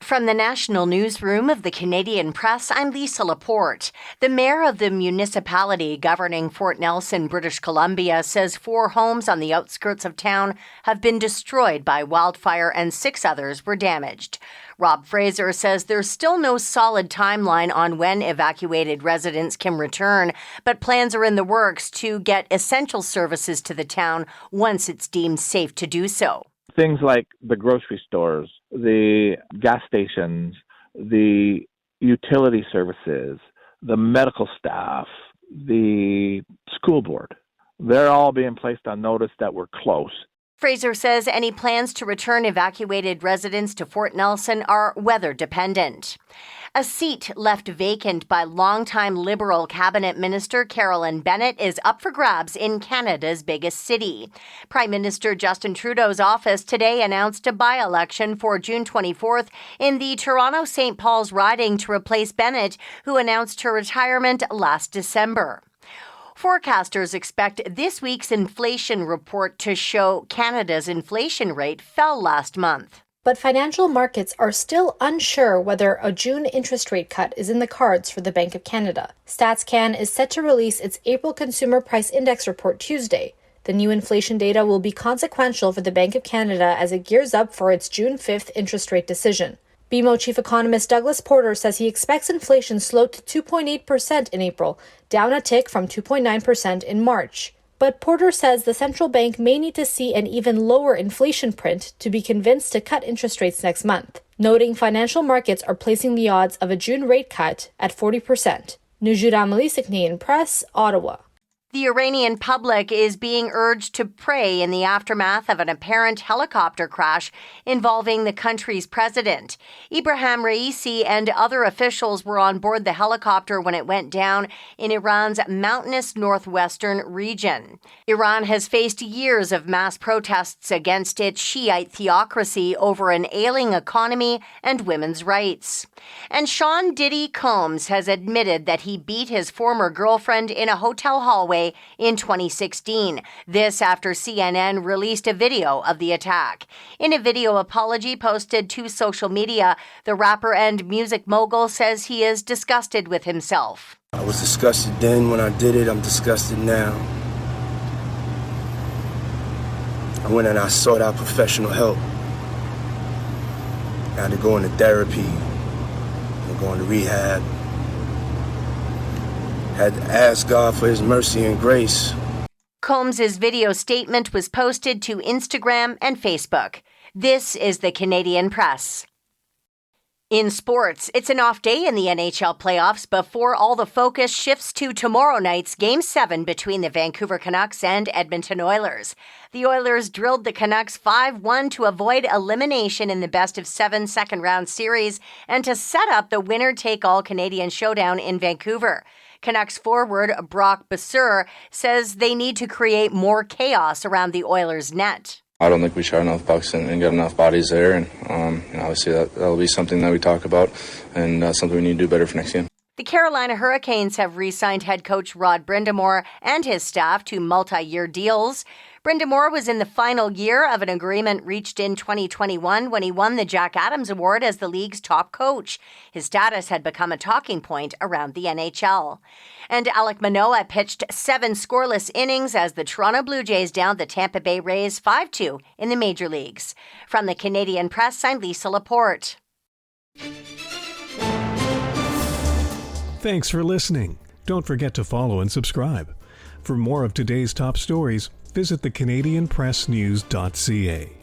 From the National Newsroom of the Canadian Press, I'm Lisa Laporte. The mayor of the municipality governing Fort Nelson, British Columbia, says 4 homes on the outskirts of town have been destroyed by wildfire and 6 others were damaged. Rob Fraser says there's still no solid timeline on when evacuated residents can return, but plans are in the works to get essential services to the town once it's deemed safe to do so. Things like the grocery stores, the gas stations, the utility services, the medical staff, the school board, they're all being placed on notice that we're close. Fraser says any plans to return evacuated residents to Fort Nelson are weather dependent. A seat left vacant by longtime Liberal Cabinet Minister Carolyn Bennett is up for grabs in Canada's biggest city. Prime Minister Justin Trudeau's office today announced a by-election for June 24th in the Toronto-St. Paul's riding to replace Bennett, who announced her retirement last December. Forecasters expect this week's inflation report to show Canada's inflation rate fell last month. But financial markets are still unsure whether a June interest rate cut is in the cards for the Bank of Canada. StatsCan is set to release its April Consumer Price Index report Tuesday. The new inflation data will be consequential for the Bank of Canada as it gears up for its June 5th interest rate decision. BMO chief economist Douglas Porter says he expects inflation slowed to 2.8% in April, down a tick from 2.9% in March. But Porter says the central bank may need to see an even lower inflation print to be convinced to cut interest rates next month, noting financial markets are placing the odds of a June rate cut at 40%. Nujura Malisi, Canadian Press, Ottawa. The Iranian public is being urged to pray in the aftermath of an apparent helicopter crash involving the country's president. Ibrahim Raisi and other officials were on board the helicopter when it went down in Iran's mountainous northwestern region. Iran has faced years of mass protests against its Shiite theocracy over an ailing economy and women's rights. And Sean Diddy Combs has admitted that he beat his former girlfriend in a hotel hallway in 2016. This after CNN released a video of the attack. In a video apology posted to social media, the rapper and music mogul says he is disgusted with himself. I was disgusted then when I did it. I'm disgusted now. I went and I sought out professional help. I had to go into therapy and go into rehab. Had to ask God for his mercy and grace. Combs' video statement was posted to Instagram and Facebook. This is the Canadian Press. In sports, it's an off day in the NHL playoffs before all the focus shifts to tomorrow night's Game 7 between the Vancouver Canucks and Edmonton Oilers. The Oilers drilled the Canucks 5-1 to avoid elimination in the best-of-7 second-round series and to set up the winner-take-all Canadian showdown in Vancouver. Canucks forward Brock Besser says they need to create more chaos around the Oilers' net. I don't think we shot enough pucks and got enough bodies there, and obviously that'll be something that we talk about and something we need to do better for next game. The Carolina Hurricanes have re-signed head coach Rod Brind'Amour and his staff to multi-year deals. Brind'Amour was in the final year of an agreement reached in 2021 when he won the Jack Adams Award as the league's top coach. His status had become a talking point around the NHL. And Alek Manoah pitched 7 scoreless innings as the Toronto Blue Jays downed the Tampa Bay Rays 5-2 in the major leagues. From the Canadian Press, I'm Lisa Laporte. Thanks for listening. Don't forget to follow and subscribe. For more of today's top stories, visit thecanadianpressnews.ca.